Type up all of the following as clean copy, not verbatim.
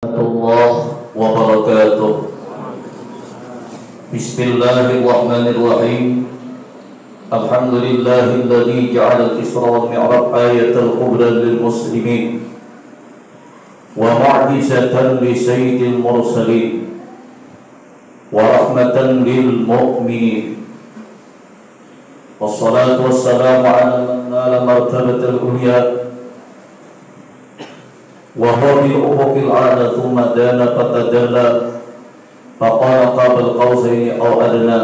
الله وبركاته. بسم الله الرحمن الرحيم. الحمد لله الذي جعل الإسراء والمعراج آية الكبرى للمسلمين ومعجزة لسيد المرسلين ورحمة للمؤمنين، والصلاة والسلام على من نال مرتبة العليا وهو بالأفق الأعلى ثم دان فتدلى فقال قاب القوسين أو أدنى،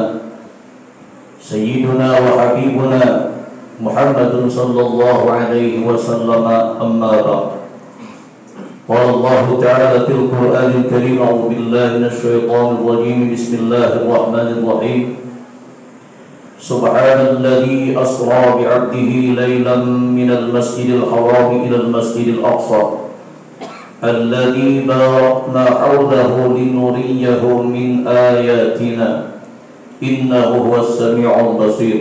سيدنا وحبيبنا محمد صلى الله عليه وسلم. أما بعد، قال الله تعالى في القرآن الكريم: أعوذ بالله من الشيطان الرجيم، بسم الله الرحمن الرحيم. سبحان الذي أسرى بعبده ليلا من المسجد الحرام إلى المسجد الأقصى الذي باركنا حوله لنريه من آياتنا إنه هو السميع البصير.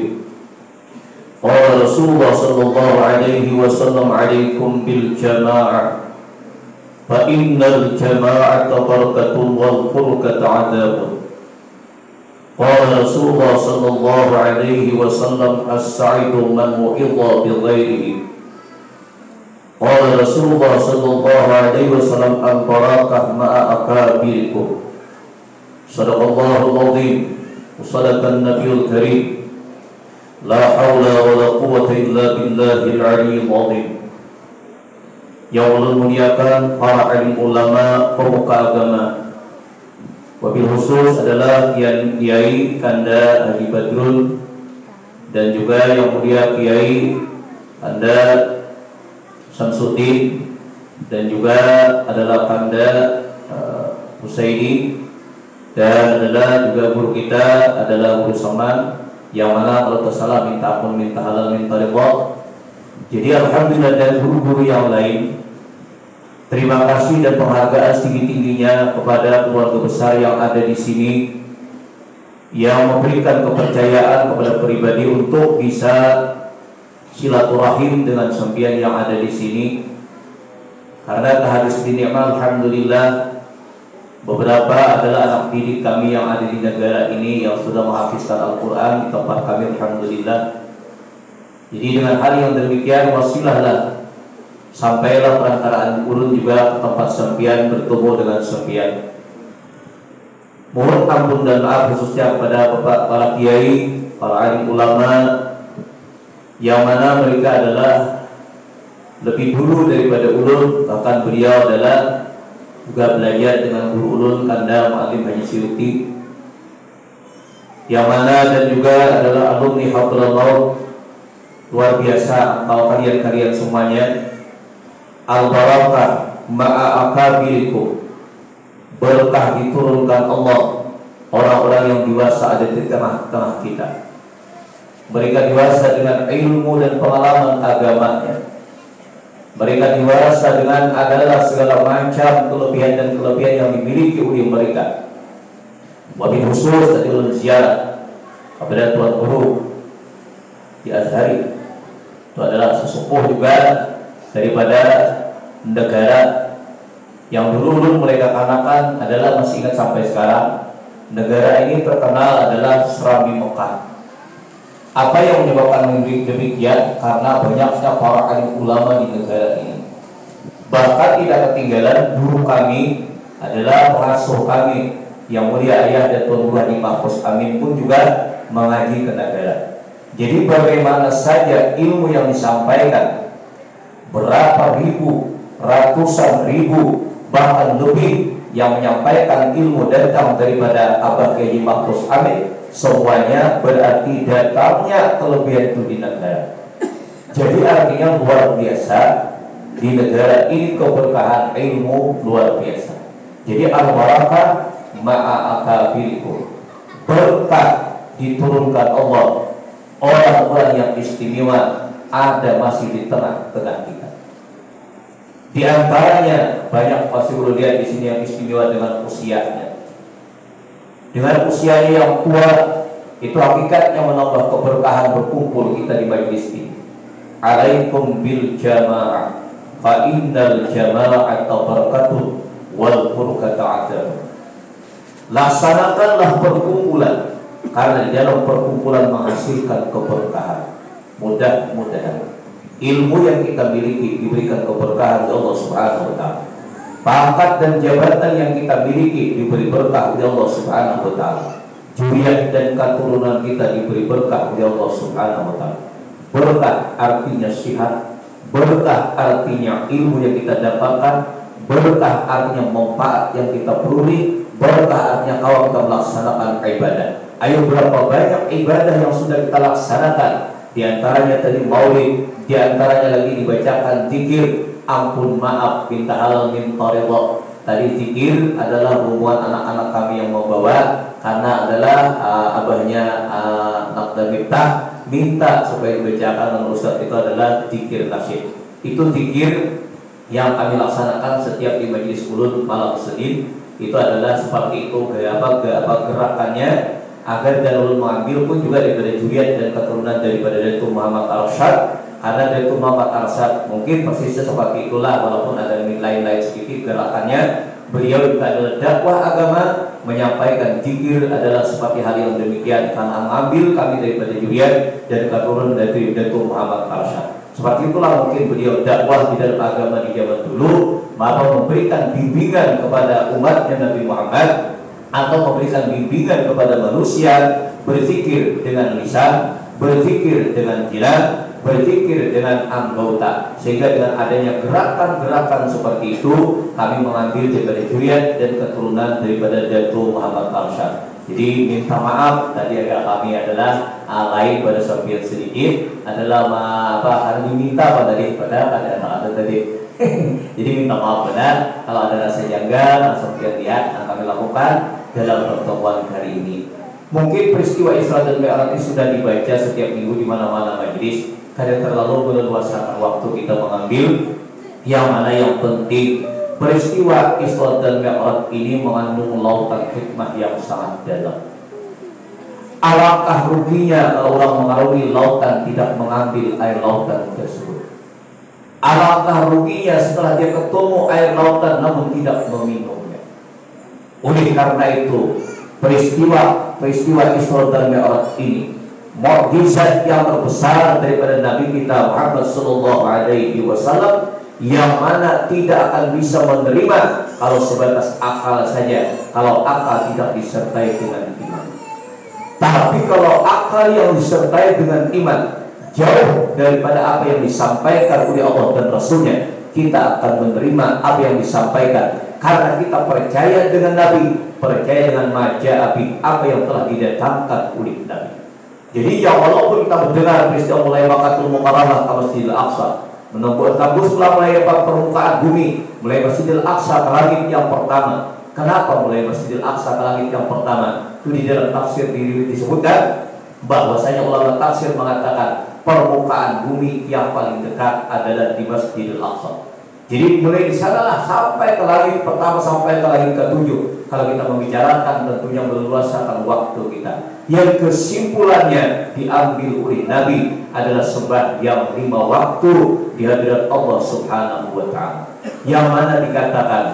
قال رسول الله صلى الله عليه وسلم: عليكم بالجماعة فإن الجماعة بركة والفرقة عذاب. قال رسول الله صلى الله عليه وسلم: السعيد من وعظ بغيره. قال رسول الله صلى الله عليه وسلم: البركة مع أكابركم. صدق الله العظيم وصدق النبي الكريم. لا حول ولا قوة إلا بالله العلي العظيم. Yang Allah muliakan para alim ulama, pemuka agama, wabil khusus adalah Kiai Kanda Haji Badrun, dan juga yang mulia Kiai Kanda Samsudin, dan juga adalah Kanda Husaini, dan adalah juga guru kita adalah Guru Saman, yang mana kalau tersalah minta ampun, minta halal, minta ridha. Jadi alhamdulillah, dan guru-guru yang lain, terima kasih dan penghargaan setinggi-tingginya kepada keluarga besar yang ada di sini yang memberikan kepercayaan kepada pribadi untuk bisa silaturahim dengan sempian yang ada di sini. Karena kehadis di nikmat, alhamdulillah, beberapa adalah anak didik kami yang ada di negara ini yang sudah menghafizkan Al-Quran di tempat kami, alhamdulillah. Jadi dengan hal yang demikian, wasilahlah sampailah perantaraan urun juga ke tempat sempian, bertemu dengan sempian. Mohon ampun dan maaf khususnya kepada bapak para kiai, para alim ulama, yang mana mereka adalah lebih dulu daripada ulun, bahkan beliau adalah juga belajar dengan guru ulun Kanda Ma'alim Haji Suyuti, yang mana dan juga adalah alumni Hadratul Maut. Luar biasa atau kalian-kalian semuanya. Al-barakah ma'a akabirikum, berkah diturunkan Allah orang-orang yang dewasa ada di tengah-tengah kita. Mereka dewasa dengan ilmu dan pengalaman agamanya. Mereka dewasa dengan adalah segala macam kelebihan dan kelebihan yang dimiliki oleh mereka. Wabil khusus tadi ulun ziarah kepada Tuan Guru di Azhari. Itu adalah sesepuh juga daripada negara yang dulu mereka kanakan adalah, masih ingat sampai sekarang, negara ini terkenal adalah Serambi Mekah. Apa yang menyebabkan demikian? Karena banyaknya para alim ulama di negara ini. Bahkan tidak ketinggalan guru kami adalah pengasuh kami yang mulia ayah dan Tuan Guru Haji Mahfuz Amin pun juga mengaji ke negara. Jadi bagaimana saja ilmu yang disampaikan, berapa ribu, ratusan ribu, bahkan lebih yang menyampaikan ilmu datang daripada Abah Haji Mahfuz Amin, semuanya berarti datangnya kelebihan itu di negara. Jadi artinya luar biasa, di negara ini keberkahan ilmu luar biasa. Jadi al-barakah ma'a akabirikum, berkah diturunkan Allah, orang-orang yang istimewa ada masih di tengah-tengah kita. Di antaranya banyak pasti udah lihat di sini yang istimewa dengan usianya. Dengan usianya yang tua, itu hakikatnya menambah keberkahan berkumpul kita di majlis ini. Alaikum bil jamaah fa innal jama'ata barakatuh wal Laksanakanlah perkumpulan, karena di dalam perkumpulan menghasilkan keberkahan. Mudah-mudahan ilmu yang kita miliki diberikan keberkahan oleh Allah Subhanahu wa taala. Pangkat dan jabatan yang kita miliki diberi berkah oleh Allah Subhanahu wa taala. Zuriat dan keturunan kita diberi berkah oleh Allah Subhanahu wa taala. Berkah artinya sihat, berkah artinya ilmu yang kita dapatkan, berkah artinya manfaat yang kita peroleh, berkah artinya kalau kita melaksanakan ibadah. Ayo, berapa banyak ibadah yang sudah kita laksanakan? Di antaranya tadi maulid, di antaranya lagi dibacakan zikir, ampun maaf, minta halal minta ridha. Tadi zikir adalah hubungan anak-anak kami yang membawa, karena adalah abahnya Nakda Miftah minta supaya dibacakan oleh Ustaz. Itu adalah zikir nasyid. Itu zikir yang kami laksanakan setiap di Majelis Ulun malam Senin. Itu adalah seperti itu gerakannya, agar Darul mengambil pun juga daripada zuriat dan keturunan daripada Datuk Muhammad Arsyad. Karena Datuk Muhammad Arsyad mungkin persisnya seperti itulah, walaupun ada lain-lain sedikit gerakannya. Beliau juga adalah dakwah agama, menyampaikan zikir adalah seperti hal yang demikian, karena mengambil kami daripada zuriat dan keturunan dari Datuk Muhammad Arsyad. Seperti itulah mungkin beliau dakwah di dalam agama di zaman dulu, maka memberikan bimbingan kepada umatnya Nabi Muhammad, atau memberikan bimbingan kepada manusia, berzikir dengan lisan, berzikir dengan jinan, berzikir dengan anggota. Sehingga dengan adanya gerakan-gerakan seperti itu, kami mengambil daripada zuriat dan keturunan daripada Datuk Muhammad Arsyad. Jadi minta maaf tadi agak kami adalah lain pada samping sedikit, adalah karena diminta pada ada tadi. Jadi minta maaf benar kalau ada rasa janggal seperti yang lihat yang kami lakukan dalam pertemuan hari ini. Mungkin peristiwa Isra dan Mi'raj sudah dibaca setiap minggu di mana-mana majelis. Kadang terlalu meleluaskan waktu kita mengambil yang mana yang penting. Peristiwa Isra dan Mi'raj ini mengandung lautan hikmah yang sangat dalam. Alangkah ruginya kalau orang mengarungi lautan tidak mengambil air lautan tersebut. Alangkah ruginya setelah dia ketemu air lautan namun tidak meminumnya. Oleh karena itu, peristiwa Isra dan Mi'raj ini mukjizat yang terbesar daripada Nabi kita Muhammad sallallahu alaihi wasallam, yang mana tidak akan bisa menerima kalau sebatas akal saja, kalau akal tidak disertai dengan iman. Tapi kalau akal yang disertai dengan iman jauh daripada apa yang disampaikan oleh Allah dan Rasulnya, kita akan menerima apa yang disampaikan karena kita percaya dengan Nabi, percaya dengan maja'abi, apa yang telah didatangkan oleh Nabi. Jadi ya walaupun kita mendengar peristiwa mulai Makkatul Mukarramah ke Masjidil Aqsa, tembuslah mulai permukaan bumi, mulai Masjidil Aqsa ke langit yang pertama. Kenapa mulai Masjidil Aqsa ke langit yang pertama? Itu di dalam tafsir disebutkan bahwasanya ulama tafsir mengatakan permukaan bumi yang paling dekat adalah di Masjidil Aqsa. Jadi mulai di sanalah sampai ke langit pertama sampai ke langit ke-7. Kalau kita membicarakan tentunya meluaskan waktu kita. Yang kesimpulannya diambil oleh Nabi adalah sembahyang 5 waktu di hadirat Allah Subhanahu wa taala. Yang mana dikatakan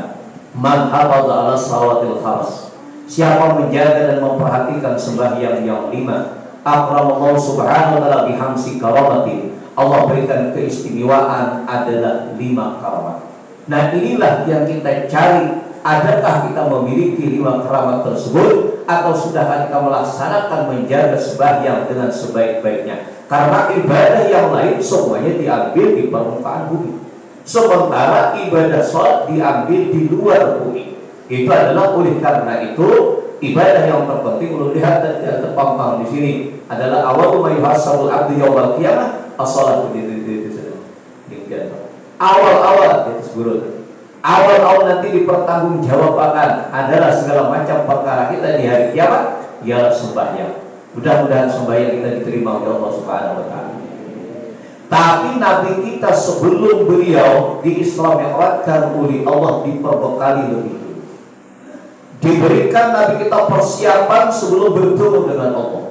man hafadha 'ala salawatil khams. Siapa menjaga dan memperhatikan sembahyang yang 5, akramallahu subhanahu wa ta'ala bihamsi karamatin. Allah berikan keistimewaan adalah 5 karamat. Nah inilah yang kita cari. Adakah kita memiliki 5 karamat tersebut, atau sudah kita melaksanakan menjaga sembahyang dengan sebaik-baiknya? Karena ibadah yang lain semuanya diambil di permukaan bumi, sementara ibadah sholat diambil di luar bumi. Itu adalah oleh karena itu ibadah yang terpenting. Perlu lihat dan terpampang di sini adalah awal mayuhasabul abdi yaumal qiyamah as-shalatu awal-awal itu sebelum awal-awal nanti dipertanggungjawabkan adalah segala macam perkara kita di hari kiamat, ialah sembahyang. Mudah-mudahan sembahyang kita diterima oleh Allah Subhanahu wa taala. Tapi Nabi kita sebelum beliau di Isra Mi'rajkan oleh Allah diperbekali lebih dulu. Diberikan Nabi kita persiapan sebelum bertemu dengan Allah.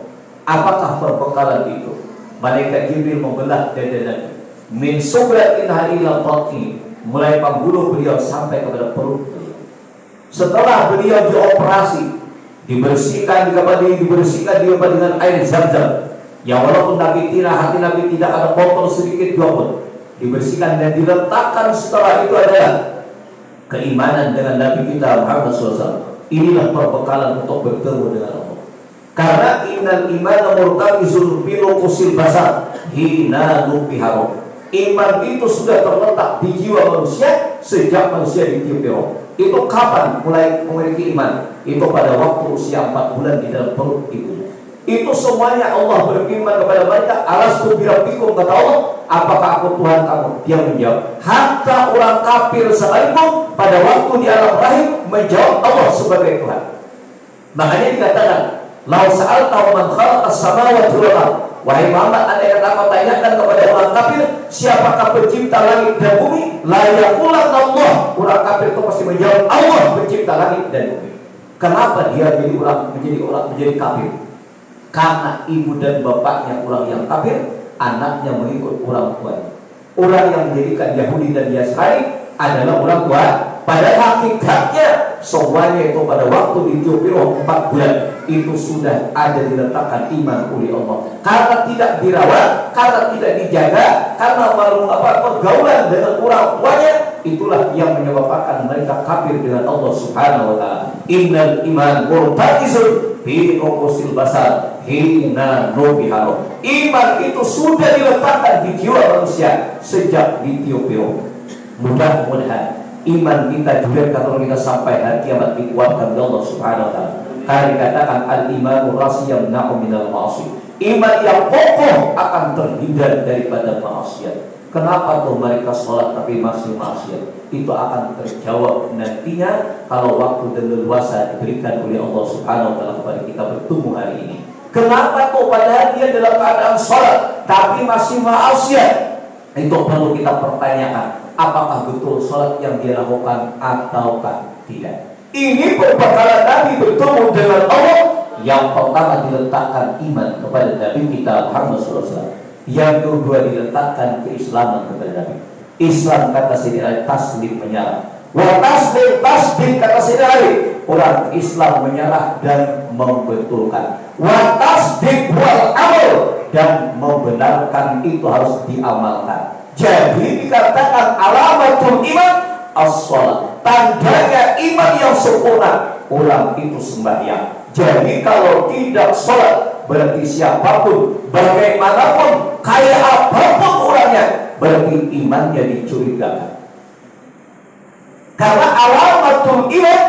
Apakah perbekalan itu? Malaikat Jibril membelah dada Nabi min subratin ila batni, mulai pembuluh beliau sampai kepada perut beliau. Setelah beliau dioperasi, dibersihkan dia dengan air Zam-Zam. Yang walaupun hati Nabi tidak ada kotor sedikit juga pun, dibersihkan dan diletakkan setelah itu adalah keimanan dengan Nabi kita Muhammad SAW. Inilah perbekalan untuk bertemu dengan Allah. Karena innal imana murtaqizun bi luqusil basar hina nubiharu. Iman itu sudah terletak di jiwa manusia sejak manusia ditiup roh. Itu kapan mulai memiliki iman? Itu pada waktu usia 4 bulan di dalam perut ibunya. Itu semuanya Allah berfirman kepada mereka, alastu birabbikum, kata Allah, apakah aku Tuhan kamu? Dia menjawab, hatta orang kafir sekalipun pada waktu di alam rahim menjawab Allah sebagai Tuhan. Makanya dikatakan, lau sa'alta man khalaqas samawati wal ardh. Wahai Muhammad, andai kata kau tanyakan kepada orang kafir, siapakah pencipta langit dan bumi? La yaqulanna Allah. Orang kafir itu pasti menjawab, Allah pencipta langit dan bumi. Kenapa dia menjadi kafir? Karena ibu dan bapaknya orang yang kafir, anaknya mengikut orang tuanya. Orang yang menjadikan Yahudi dan Nasrani adalah orang tua. Pada hakikatnya semuanya itu pada waktu ditiup roh 4 bulan itu sudah ada diletakkan iman oleh Allah. Karena tidak dirawat, karena tidak dijaga, karena pergaulan dengan orang tuanya, itulah yang menyebabkan mereka kafir dengan Allah Subhanahu wa taala. Innal iman murtaqizun fi uqusil basar hina nubiharu. Iman itu sudah diletakkan di jiwa manusia sejak ditiup roh. Mudah-mudahan iman kita juga kalau kita sampai hari kiamat dikuatkan oleh Allah Subhanahu wa taala. Karena dikatakan al-imanu rasiyam na'u minal ma'asi. Iman yang kokoh akan terhindar daripada maksiat. Kenapa tuh mereka sholat tapi masih maksiat? Itu akan terjawab nantinya kalau waktu dan leluasa diberikan oleh Allah Subhanahu wa taala kepada kita bertemu hari ini. Kenapa tuh padahal dia dalam keadaan sholat tapi masih maksiat? Itu perlu kita pertanyakan. Apakah betul sholat yang dia lakukan ataukah tidak? Ini perbekalan Nabi bertemu dengan Allah. Yang pertama diletakkan iman kepada Nabi kita Muhammad SAW. Yang kedua diletakkan keislaman kepada Nabi. Islam kata Sayyidina Ali, taslim menyerah. Wa taslim kata Sayyidina Ali, orang Islam menyerah dan membetulkan. Wa tasdik wal amal, dan membenarkan itu harus diamalkan. Jadi dikatakan alamatul iman as-shalah, tandanya iman yang sempurna orang itu sembahyang. Jadi kalau tidak sholat berarti siapapun, bagaimanapun, kaya apapun orangnya, berarti imannya dicurigakan. Karena alamatul iman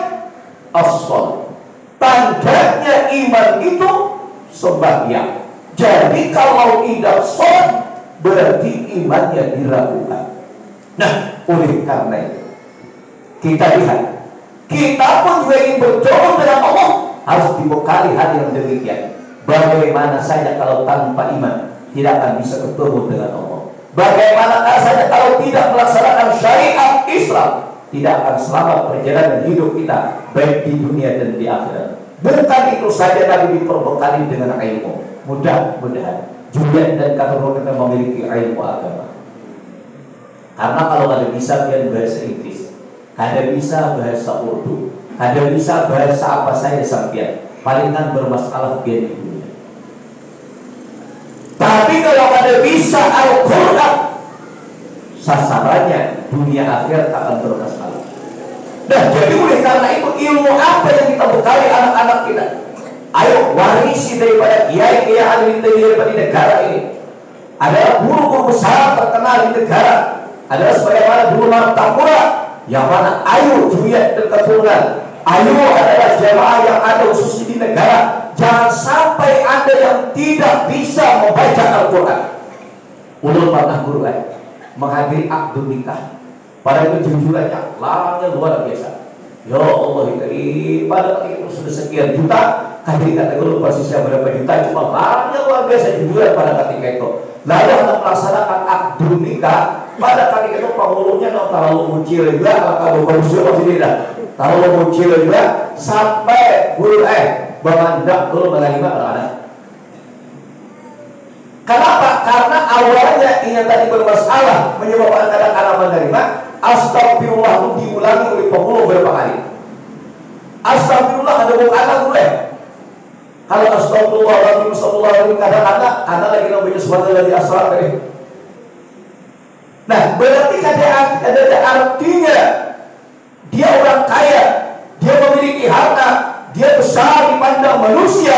as-shalah, tandanya iman itu sembahyang. Jadi kalau tidak sholat berarti imannya diragukan. Nah, oleh karena itu kita lihat, kita pun juga ingin berjodoh dengan Allah harus dibekali hal yang demikian. Bagaimana saja kalau tanpa iman tidak akan bisa bertemu dengan Allah. Bagaimana saja kalau tidak melaksanakan syariat Islam tidak akan selamat perjalanan hidup kita baik di dunia dan di akhirat. Bukan itu saja Nabi diperbekali dengan ilmu. Mudah-mudahan Julian dan keturunan kita memiliki ilmu agama. Karena kalau ada bisa dia bahasa Inggris, ada bisa bahasa Urdu, ada bisa bahasa apa saja sampai palingan bermasalah dia di dunia. Tapi kalau ada bisa Al-Quran, sasarannya dunia akhirat akan bermasalah. Nah, jadi oleh karena itu ilmu apa yang kita bekali anak-anak kita? Ayo warisi daripada kiai-kiai yang ada di negara ini. Adalah guru-guru besar terkenal di negara. Adalah sebagaimana dulu Martapura, yang mana ayo Juliet dan keturunan. Ayo adalah jemaah yang ada khususnya di negara. Jangan sampai ada yang tidak bisa membaca Al-Quran. Ulul pernah guru menghadiri akad nikah. Pada kejujurannya larangnya luar biasa. Ya Allah, pada ketika itu sudah sekian juta, kali kata guru persisnya berapa juta, cuma larangnya luar biasa jujuran pada ketika itu. Lalu akan melaksanakan akad nikah. Pada ketika itu penghulunya terlalu muncul juga, kalau manusia masih tidak terlalu muncul juga, sampai guru memandang dulu menerima anak. Kenapa? Karena awalnya ini tadi bermasalah menyebabkan anak-anak menerima. Astagfirullah diulangi oleh penghulu berapa kali. Astagfirullah ada bukan gue. Kalau astagfirullahaladzim, astagfirullahaladzim, kadang-kadang karena lagi namanya sesuatu dari asal tadi. Nah, berarti ada artinya dia orang kaya, dia memiliki harta, dia besar dipandang manusia,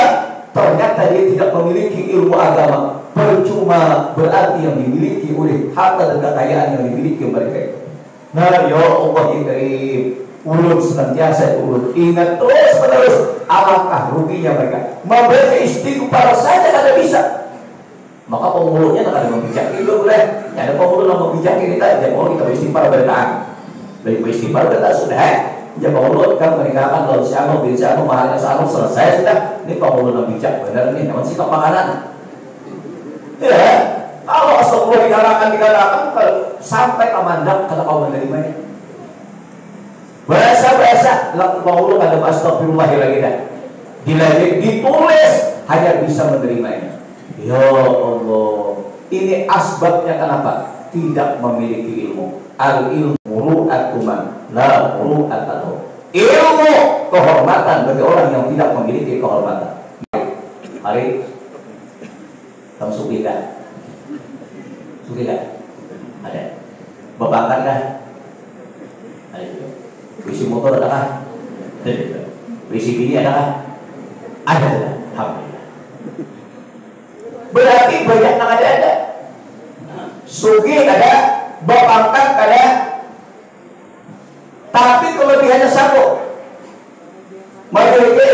ternyata dia tidak memiliki ilmu agama. Percuma berarti yang dimiliki oleh harta dan kekayaan yang dimiliki mereka. Nah, ya Allah ya Karim, ulun senantiasa ulun ingat terus menerus alangkah ruginya mereka. Membaca istighfar saja tidak bisa. Maka pemulutnya tak ada membijaki dulu boleh. Ada pemulut yang membijaki kita, jangan mau kita istighfar bertaan. Dari istighfar kita sudah. Jangan pemulut kan meninggalkan lalu siapa bisa mahalnya sama selesai sudah. Ini pemulut yang bijak benar nih, namun sikap makanan. Ya, kalau astagfirullah digalakan sampai kamandang kata kau menerimanya. Bahasa pemulut ada astagfirullah lagi dah. Ditulis hanya bisa menerimanya. Ya Allah, ini asbabnya kenapa? Tidak memiliki ilmu. Al-ilmu muru'atuman, la muru'atatuh. Ilmu kehormatan bagi orang yang tidak memiliki kehormatan. Mari, kamu suki dah? Suki dah? Ada. Bapak dah? Ada juga. Wisi motor ada kah? Ada juga. Wisi bini ada kah? Ada. Alhamdulillah. Berarti banyak yang ada. Sugih ada, bapangkat ada, tapi kelebihannya satu. Majority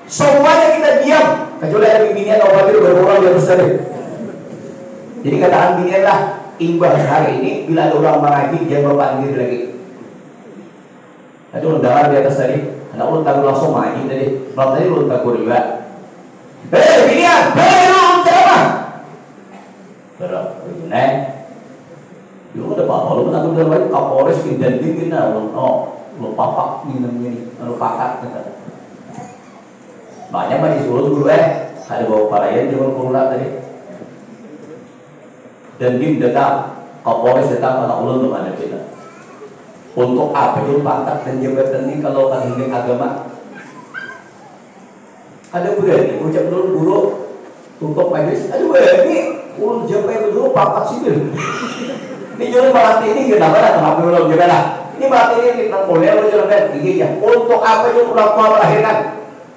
semuanya kita diam. Kecuali ada binian atau babil berurang yang besar. Jadi katakan binian lah, imbas hari ini bila ada orang mengaji dia berpanggil lagi. Ada undangan di atas tadi, anak ulun tahu langsung mengaji tadi, belum tadi ulun tahu juga. Binian, belum ceramah. Berapa? Nek, lu ada apa? Lu nak udah lagi Kapolres dan dingin lah, lu papak ini, lu pakat. Banyak masih suruh dulu ada bawa parayan jangan pulang tadi. Dan dim datang, Kapolres datang anak ulun untuk ada kita. Untuk apa itu pangkat dan jabatan ini kalau kan ini agama? Ada berani ucap dulu buruk tutup majelis. Aduh ini ulun jabatan dulu pangkat sipil. Ini jual melatih ini kenapa belum juga lah. Ini melatih ini kita boleh lu jalan giginya. Untuk apa itu orang tua melahirkan?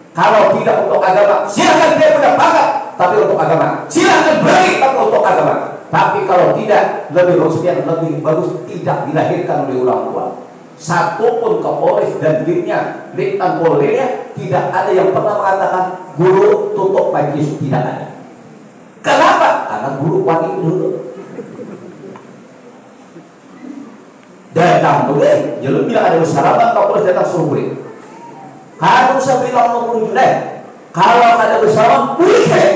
Kalau tidak untuk agama, silakan dia punya pangkat. Tapi untuk agama, silakan berani tapi untuk agama. Tapi kalau tidak, lebih bagus tidak dilahirkan oleh orang tua. Satu pun Kapolres dan dimnya, Litan Polrinya tidak ada yang pernah mengatakan guru tutup majelis, tidak ada. Kenapa? Karena guru wangi dulu. Datang dulu, jadi bilang ada bersarapan Kapolres datang suruh boleh. Kalau saya bilang nomor jual, kalau ada bersarapan boleh saya.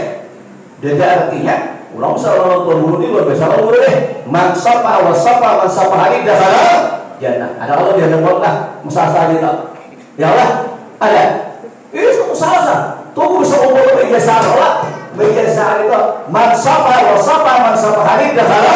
Jadi artinya, ulang usaha nonton dulu ini luar biasa boleh. Mansapa wasapa mansapa hari dasar. Jannah. Ada kalau dia dengar lah musasa kita. Ya Allah, ada. Ini satu salah. Tunggu bisa umur meja sahara. Meja sahara itu mansapa wasapa mansapa hari dasar.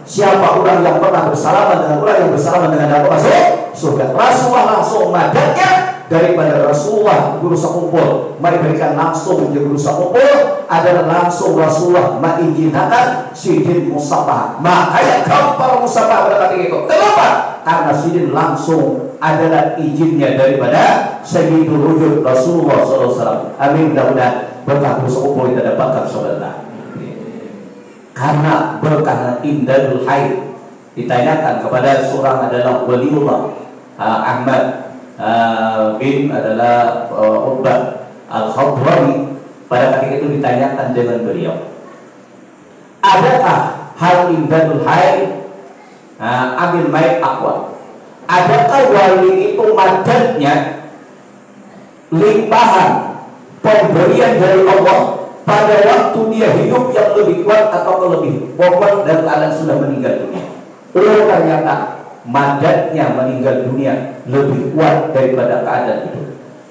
Siapa orang yang pernah bersalaman dengan orang yang bersalaman dengan aku masuk surga. Rasulullah langsung madatnya daripada Rasulullah berusaha kumpul. Mari berikan langsung menjadi berusaha kumpul adalah langsung Rasulullah mengizinkan sidin musafah. Makanya kampar musafah pada ketika itu. Kenapa? Karena sidin langsung adalah izinnya daripada Sayyidul Wujud Rasulullah SAW. Amin. Mudah-mudahan berkah berusaha kumpul kita dapatkan saudara. Karena berkah indahul haid ditanyakan kepada seorang adalah waliullah Ahmad bin adalah Ubbah Al-Khadrami. Pada ketika itu ditanyakan dengan beliau, adakah hal indahul haid ambil maik akwa? Adakah wali itu madadnya limpahan pemberian dari Allah pada waktu dia hidup yang lebih kuat atau lebih pokok dan keadaan sudah meninggal dunia? Ternyata madadnya meninggal dunia lebih kuat daripada keadaan itu.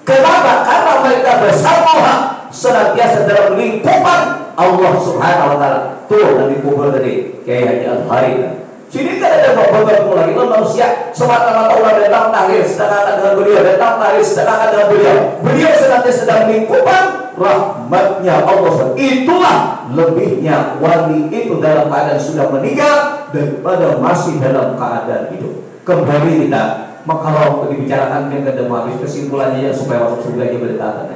Kenapa? Karena mereka bersama senantiasa dalam lingkupan Allah Subhanahu wa Ta'ala. Tuh Nabi kubur tadi Kiai Haji Al-Harith Sini kan ada bapak-bapak lagi, lo manusia semata-mata orang datang tahir sedangkan dengan beliau, datang tahir sedangkan dengan beliau. Beliau sedang lingkupan rahmatnya Allah. Itulah lebihnya wali itu dalam keadaan sudah meninggal daripada masih dalam keadaan hidup. Kembali kita, maka kalau dibicarakan yang kedua habis kesimpulannya supaya masuk surga dia berkata,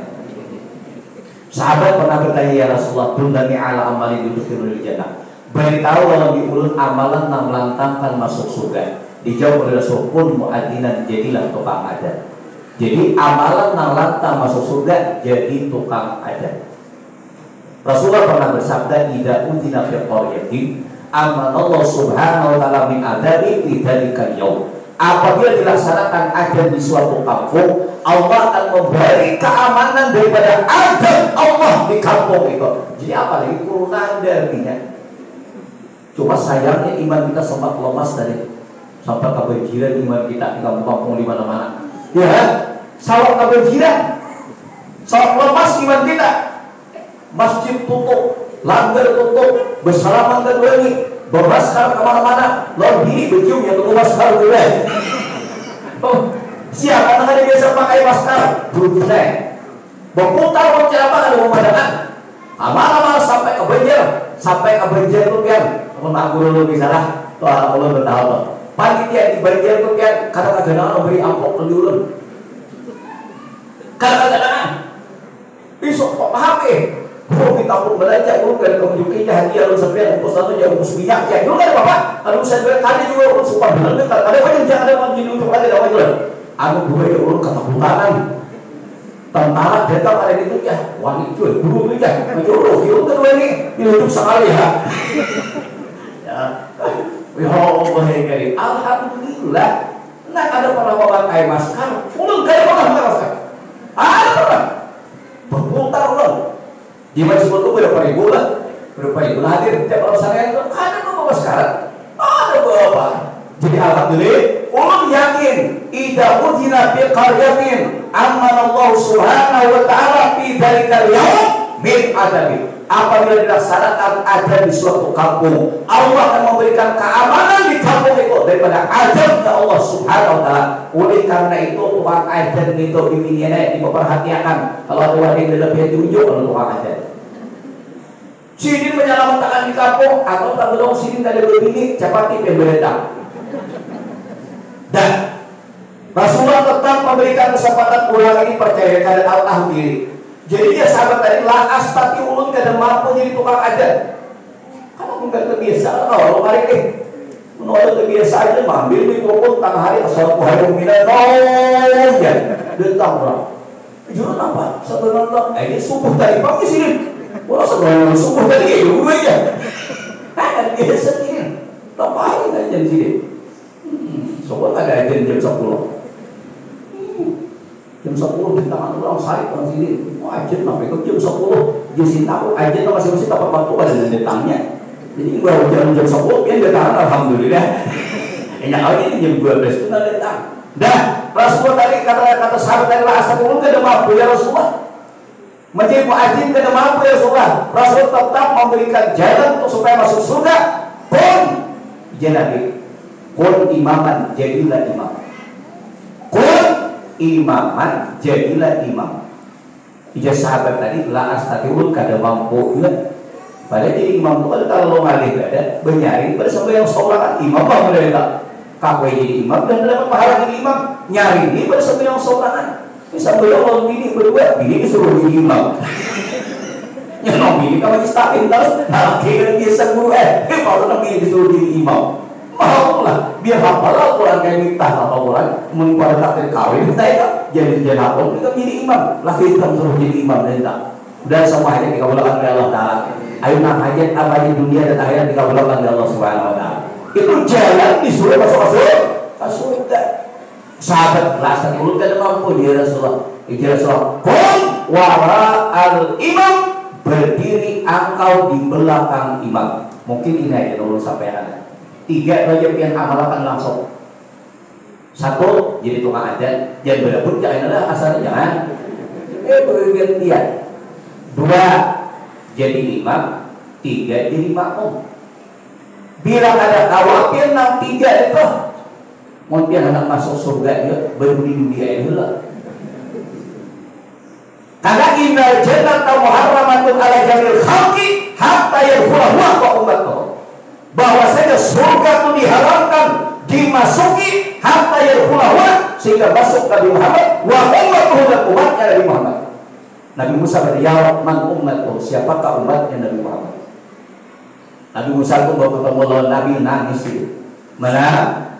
sahabat pernah bertanya, ya Rasulullah, dullani ala amalin yudkhilul jannah. Beritahu kalau di mulut amalan yang melantangkan masuk surga. Dijawab oleh Rasul, kun mu'adinan, jadilah tukang adan. Jadi amalan yang lantang masuk surga, jadi tukang adan. Rasulullah pernah bersabda, idza udhina fi qaryatin amanallahu subhanahu wa ta'ala min adani fi dzalikal yaum. Apabila dilaksanakan adan di suatu kampung, Allah akan memberi keamanan daripada adan Allah di kampung itu. Jadi apalagi kurungan artinya. Cuma sayangnya iman kita sempat lemas tadi, sampai kebanjiran iman kita di kampung-kampung di mana-mana. Ya, sampai kebanjiran, sampai lemas iman kita. Masjid tutup, langgar tutup, bersalaman kedua ini, bermasker kemana-mana, lobby bercium yang tunggu masker dulu. Oh, siapa yang ada biasa pakai masker? Berguna. Berputar bercerapa ada pemandangan. Amal-amal sampai kebanjir, itu kan. Aku dulu bisa lah, tuh Allah bertahu. Panitia di banjir itu kan kadang-kadang beri amplop kelulun. Kadang-kadang besok kok paham Bro kita pun belajar, bro kan menunjukinya hadiah lu sampai aku satu jam aku minyak ya. Dulu kan bapak, kalau saya tadi juga aku suka benar ada banyak jangan ada begini untuk ada apa itu. Aku gue ya urut ketakutan. Tentara datang ada itu ya, wangi cuy, buru itu ya, menyuruh kedua ini hidup sekali ya. Ya Allah ya, alhamdulillah. Nah ada pernah bawa air masker, ulun kayak pernah masker. Ada pernah berputar ulun. Di masjid itu berapa ribu hadir tiap orang saya itu ada bawa masker, ada bawa. Jadi alhamdulillah, ulun yakin idza udhina bi qaryatin amanallahu subhanahu wa ta'ala fi dzalikal yaum min adabi. Apabila dilaksanakan ada di suatu kampung, Allah akan memberikan keamanan di kampung itu daripada azabnya Allah subhanahu wa ta'ala. Oleh karena itu tukang ajan itu diperhatikan. Kalau ada wadah yang lebih diunjuk oleh tukang ajan. Sidin menyelamatkan di kampung atau tak belum sidin ada begini cepat yang beredar. Dan Rasulullah tetap memberikan kesempatan pulang lagi percaya kepada Allah sendiri. Jadi dia sahabat tadi lah astati ulun kada mampu jadi tukang adan. Karena bukan kebiasaan kalau hari ini menolak kebiasaan aja ambil mikrofon tengah hari asal hari mina ya datang lah. Jujur apa? Sebenarnya ini subuh tadi pagi sini. Wah sebenarnya subuh tadi ya dulu aja. Kan biasa ini. Ngapain aja di sini? Soalnya ada ajan jam 10. Jam 10 di tangan orang saya kan sini. Wah ajan sampai ke jam 10. Jadi tahu ajan masih dapat bantuan dari datangnya. Jadi gua jam 10 dia datang alhamdulillah. Enak aja jam 12 itu datang. Dah Rasulullah tadi kata sahabat dari asal ulun kada mampu ya Rasulullah. Menjadi muadzin kada mampu ya Rasulullah. Rasul tetap memberikan jalan untuk supaya masuk surga. Pun jadi kun imaman jadilah imam. Kun imaman jadilah imam. Ija sahabat tadi la astatiul kada mampu ya. Padahal jadi imam itu kalau ngalih ada benyarin bersama yang seorang imam apa mereka. Kakwe jadi imam dan dapat pahala jadi imam. Nyari ini bersama yang seorang. Bisa beliau bini berdua, bini disuruh jadi imam. Yang nom bini kamu istakin terus, nah kira biasa gue, baru bini disuruh jadi imam. Mau lah, biar hafal Al-Quran kayak minta hafal Quran, pada takdir kawin kita itu jadi hafal, kita jadi imam. Laki kita suruh jadi imam dan tak. Dan semua hajat dikabulkan oleh Allah Taala. Ayo nak hajat apa di dunia dan akhirat dikabulkan oleh Allah Subhanahu Wa Taala. Itu jalan disuruh masuk surga. Sahabat belasan mulut kan mampu dia Rasulullah. Dia Rasulullah. Qul wara al imam, berdiri engkau di belakang imam. Mungkin ini aja dulu sampai ada. 3 saja yang amalkan langsung. 1 jadi tukang ajan, jangan berebut, jangan ada asalnya jangan. Bergantian. 2 jadi imam, 3 jadi makmum. Bila ada khawatir nang tiga itu, mungkin anak masuk surga dia baru di dunia itu lah. Karena innal jannata muharramatun ala jamil khalqi hatta yadkhula wa ummatuh. Bahwasanya surga itu diharamkan dimasuki hatta yadkhula sehingga masuk Nabi Muhammad wa ummatuh dan umatnya Nabi Muhammad. Nabi Musa berjawab, man ummatuh, siapakah umatnya Nabi Muhammad? Nabi Musa pun bertemu lawan Nabi nangis itu. Mana?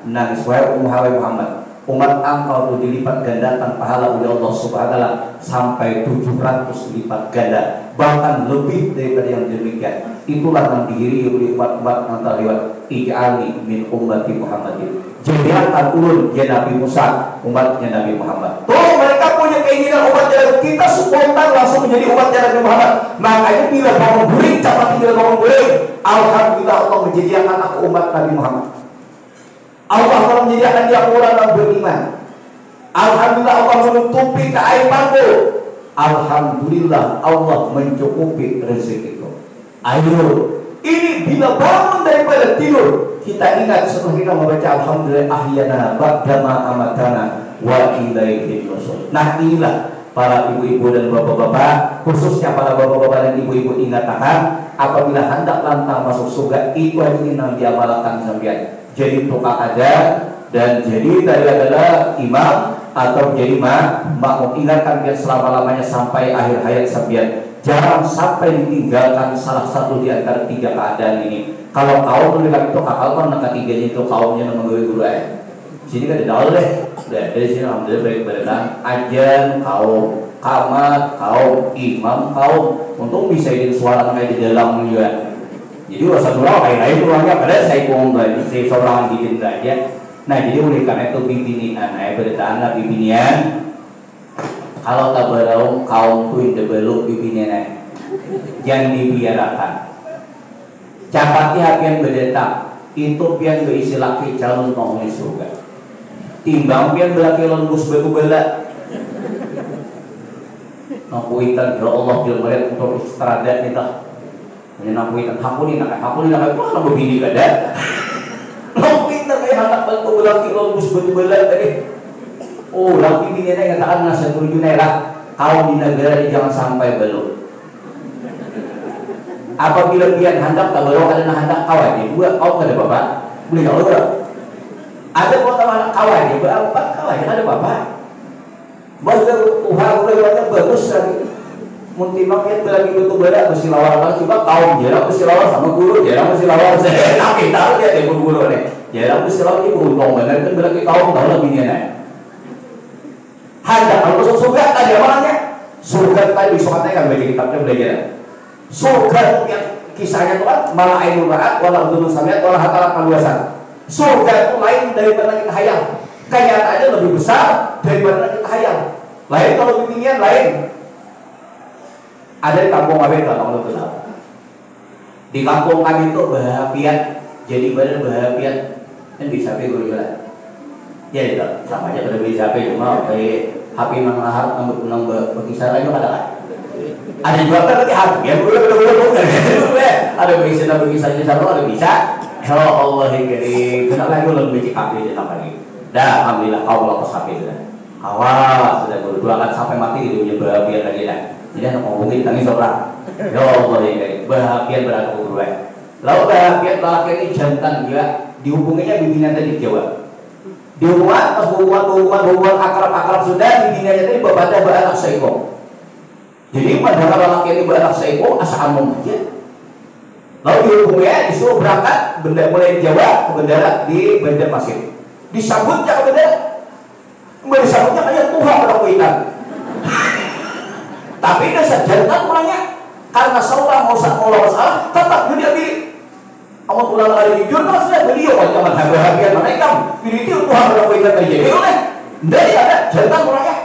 Nangis. Wahai Muhammad, umat engkau itu dilipat gandakan pahala oleh Allah Subhanahu wa taala sampai 700 lipat ganda, bahkan lebih daripada yang demikian. Itulah yang dihiri oleh umat-umat yang telah lewat. Ij'alni min ummati Muhammadin. Jadikan ulun ya Nabi Musa umatnya Nabi Muhammad. Tuh mereka punya keinginan umatnya, kita spontan langsung menjadi umatnya Nabi Muhammad. Makanya bila bangun guring, cepat tinggal bangun guring. Alhamdulillah Allah menjadikan aku umat Nabi Muhammad. Allah telah menjadikan dia orang yang beriman. Alhamdulillah Allah menutupi keaibanku. Alhamdulillah Allah mencukupi rezekiku. Ayo, ini bila bangun daripada tidur, kita ingat setelah kita membaca Alhamdulillah ahyana ba'dama amatana wa ilaihi nusyur. Nah inilah para ibu-ibu dan bapak-bapak, khususnya para bapak-bapak dan ibu-ibu ingatkan, apabila hendak lantang masuk surga, itu yang diamalkan sampai jadi tukang ajar dan jadi dari adalah imam atau jadi makmum. Ingatkan dia selama-lamanya sampai akhir hayat sampai. Jangan sampai ditinggalkan salah satu di antara tiga keadaan ini. Kalau kaum mendengar itu kakak kan ketiganya itu kaumnya nama guru sini kan ada deh. Dari sini alhamdulillah baik badan ajan kaum, kamat kaum, imam kaum. Untung bisa ini suara namanya di dalam juga. Jadi rasa dulu lain-lain ulangnya pada saya kumpulan saya seorang hidin aja. Nah jadi oleh karena itu bimbingan, berita bimbingan. Kalau tak berau kaum tuh tidak belum bimbingan, jangan dibiarkan. Capati hakian berdetak itu pian berisi laki calon penghuni surga. Timbang pian berlaki lembus beku belat. Nakuitan ya Allah dia melihat untuk istrada kita. Nakuitan hakuni nak itu nak berbini kada. Nakuitan kayak anak beku berlaki lembus beku belat tadi. Oh, laki bini ini katakan nasihat guru Junairah, kau di negara ini jangan sampai belum. Apabila pian hendak tak belum ada hendak kawan ini, buat kau ada bapak, boleh kau ada. Ada kau tahu anak kawan ini, berapa kawan ada bapak. Bahkan Tuhan boleh bagus lagi. Mungkin makin berlagi betul beda mesti lawan kalau coba kaum jarang mesti lawan sama guru, jarang mesti lawan saya. Tapi tahu dia ada guru nih, jarang mesti lawan ibu untung benar kan berlagi kaum tahu lah bini nih. Hendak kalau masuk surga tadi awalnya surga tadi bisa katakan baca kitabnya belajar surga yang kisahnya itu kan malah ainul ra'at wala udhunus sami'at wala hatarat maluasan. Surga itu lain daripada kita hayal, kenyataannya lebih besar daripada kita hayal. Lain kalau bimbingan lain ada di kampung kami kalau tahu di kampung kami itu bahagian jadi badan bahagian kan bisa guru bilang ya itu sama aja pada bisa cuma kayak HP menghar nambah berkisar aja ada juga kan nanti HP ya boleh ada berkisar ada bisa ya Allah ini kenapa lagi lebih cek HP di tempat ini dah alhamdulillah kau lepas HP sudah awas sudah berdua kan sampai mati di dunia bahagia lagi dah jadi anak ngomongin tangis orang ya Allah ini bahagia berada berdua lalu bahagia lelaki ini jantan juga dihubunginya bimbingan tadi Jawa dihubungan pas hubungan akrab sudah bimbingannya tadi berbeda beranak seekor. Jadi pada kalau laki ini beranak seekor asal ngomong aja. Lalu dihubungnya disuruh berangkat mulai Jawa ke bandara di Bandar Pasir. Disambutnya ke bandara, disambutnya kayak Tuhan orang Kuitan. Tapi dasar jantan pulangnya karena seorang mau salah tetap dia pilih. Allah pulang hari jujur maksudnya beliau jangan bahagia mereka pilih itu Tuhan berapa yang terjadi oleh dari ada jantan orangnya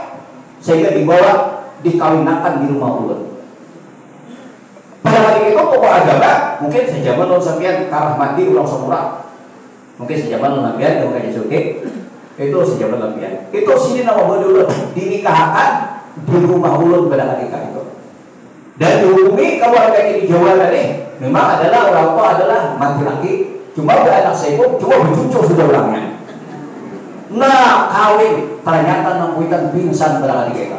sehingga dibawa dikawinkan di rumah ulun. Pada hari itu tokoh agama mungkin sejaman ulun sampean karah mandi ulang semurah mungkin sejaman ulun sampean yang kaji suki itu sejaman sampean itu sini nama ulun dinikahkan di rumah ulun pada ketika itu dan dihubungi keluarga di Jawa tadi memang adalah orang tua adalah mati laki Cuma beranak seekor, cuma bercucuk sudah orangnya. Nah, kawin ternyata nampuitan pingsan barangkali kita.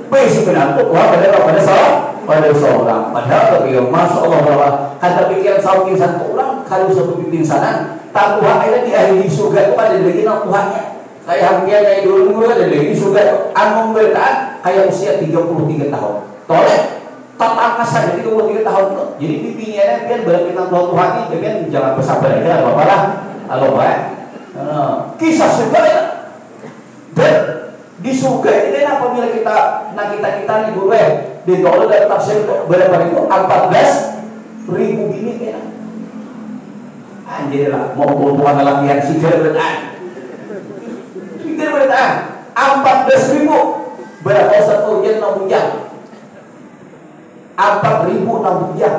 Besi penantu, wah pada seorang. Padahal tapi masya Allah bahwa kata pikiran saung pingsan orang kalau satu pingsanan, tak Tuhan ada di ahli surga itu ada lagi nak Tuhannya. Kayak hampir kayak dulu ada lagi surga. Anu bertaan kayak usia 33 tahun. Toleh total kasar 33 tahun tuh. Jadi pipinya biar berkaitan Tuhan ini, biar jangan bersabar aja, apa lah, Allah kisah surga ya. Dan di surga ini kan apabila kita nih gue di tolong dan tafsir berapa itu 14.000 bini ya. Anjir lah mau perempuan lelaki yang sigar bertaan 14.000 berapa satu jam 6 jam 4.000 6 jam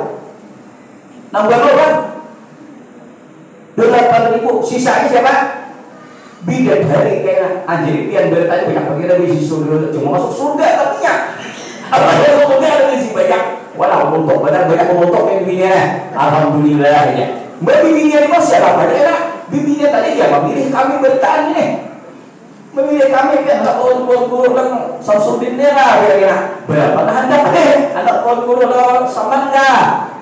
nambah berapa 8.000 sisanya siapa? Bidadari kayak anjir yang bertanya banyak pengira di surga cuma masuk surga katanya apa yang surga ada di banyak walau untuk banyak untuk yang bininya alhamdulillah ya mbak bininya di masih apa ya bininya tadi ya memilih kami bertahan ini memilih kami kan anak guru kan Samsudinnya lah kira-kira berapa nah anak guru Samangga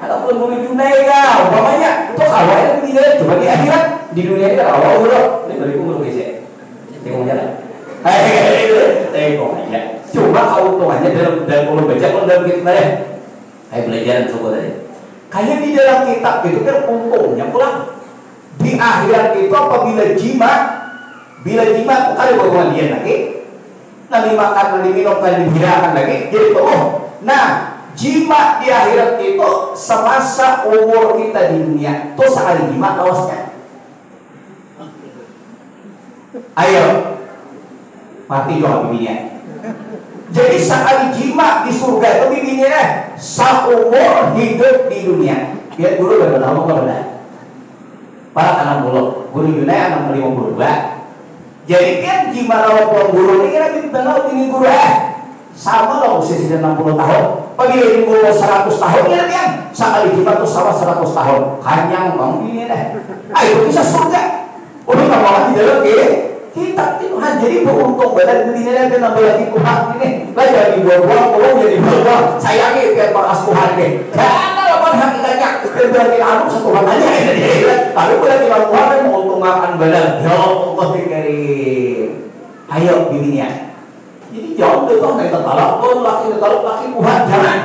anak guru Junaiga umpamanya itu awalnya bininya cuma di akhirat di dunia ini awal dulu ini dari umur biasa tengok jalan tengok aja cuma keuntungannya dalam umur baca kalau dalam kitab ya kayak belajar coba tadi kayak di dalam kitab itu kan untungnya pulang di akhirat itu apabila jima ada hubungan dia lagi nanti makan nanti minum nanti dihirakan lagi jadi tuh nah jima di akhirat itu semasa umur kita di dunia tuh sekali jima kawasnya ayo mati dong bibinya jadi sekali jima di surga itu bibinya seumur hidup di dunia biar guru berapa benar para anak guru Yunai anak 52 jadi kan jima lawan guru ini kira kita tahu ini guru sama loh usia 60 tahun pagi ini guru 100 tahun ya kan sekali jima tuh sama 100 tahun kanyang bang ini deh ayo bisa surga udah nggak mau di dalam kita Tuhan jadi beruntung badan dunia dan nambah lagi Tuhan ini lah jadi buang-buang tolong jadi buang-buang sayangi biar bakas Tuhan ini karena apa hakikatnya berarti anu satu Tuhan aja tapi berarti Tuhan kan menguntungkan badan ya Allah dikarim ayo bininya jadi jauh deh tuh kita talak pun laki Tuhan jangan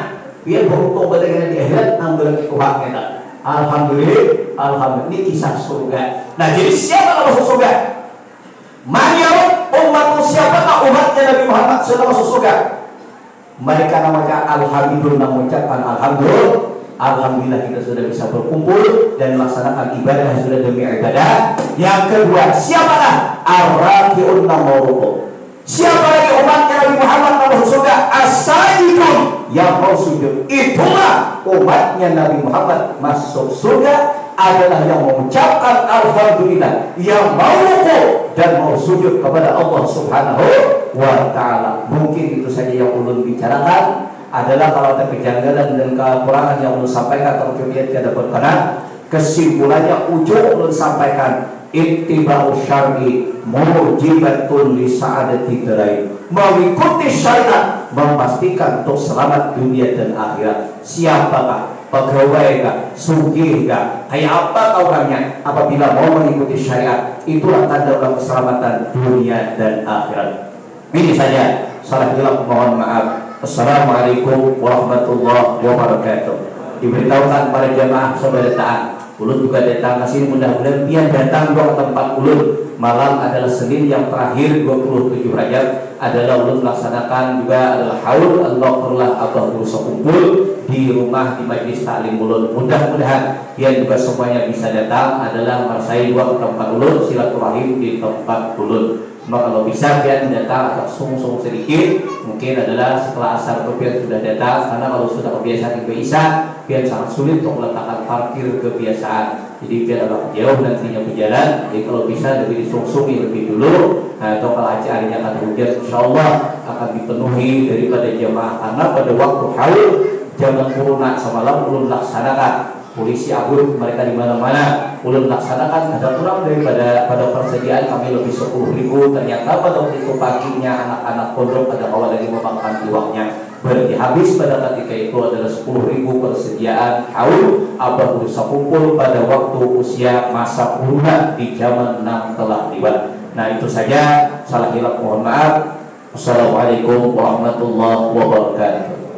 biar beruntung badan di akhirat nambah lagi Tuhan kita alhamdulillah ini kisah surga nah jadi siapa yang masuk surga Maryam umat siapakah umatnya Nabi Muhammad sudah masuk surga mereka namanya alhamdulillah mengucapkan alhamdulillah kita sudah bisa berkumpul dan melaksanakan ibadah sudah demi ibadah yang kedua siapakah ar-raki'un namuruku siapa lagi umatnya Nabi Muhammad masuk surga as-sajidun yang mau sujud itulah umatnya Nabi Muhammad masuk surga adalah yang mengucapkan alhamdulillah yang mau rukuk dan mau sujud kepada Allah Subhanahu wa ta'ala. Mungkin itu saja yang ulun bicarakan adalah kalau ada kejanggalan dan kekurangan yang ulun sampaikan atau kemudian tidak berkenan kesimpulannya ujung ulun sampaikan ittiba'u syar'i mujibatun li sa'adati darai mengikuti syariat memastikan untuk selamat dunia dan akhirat. Siapakah pegawai kah, sugih kah, kayak apa orangnya apabila mau mengikuti syariat itulah tanda orang keselamatan dunia dan akhirat. Ini saja salah hilang mohon maaf. Assalamualaikum warahmatullahi wabarakatuh. Diberitahukan para jamaah saudara taat ulun juga datang ke sini mudah-mudahan pian datang ke tempat ulun malam adalah Senin yang terakhir 27 Rajab adalah ulun melaksanakan juga adalah haul Allahumma abah berusaha kumpul di rumah di majlis taklim ulun mudah-mudahan pian juga semuanya bisa datang adalah meresai dua ke tempat ulun silaturahim di tempat ulun. Maka kalau bisa pian datang atau sung-sung sedikit mungkin adalah setelah asar itu pian sudah datang karena kalau sudah kebiasaan ke Isya pian sangat sulit untuk meletakkan parkir kebiasaan jadi pian agak jauh nantinya berjalan jadi kalau bisa lebih disungsung lebih dulu atau kalau acaranya akan hujan insyaallah akan dipenuhi daripada jamaah karena pada waktu haul jangan kuruna semalam belum laksanakan polisi abut mereka di mana-mana. Ulun laksanakan ada kurang daripada pada persediaan kami lebih 10.000. Ternyata pada waktu itu paginya anak-anak pondok ada awal lagi memakan iwaknya. Berarti habis pada ketika itu adalah 10.000 persediaan haul apa bisa kumpul pada waktu usia masa kuruna di zaman 6 telah lewat. Nah itu saja, salah hilaf mohon maaf. Assalamualaikum warahmatullahi wabarakatuh.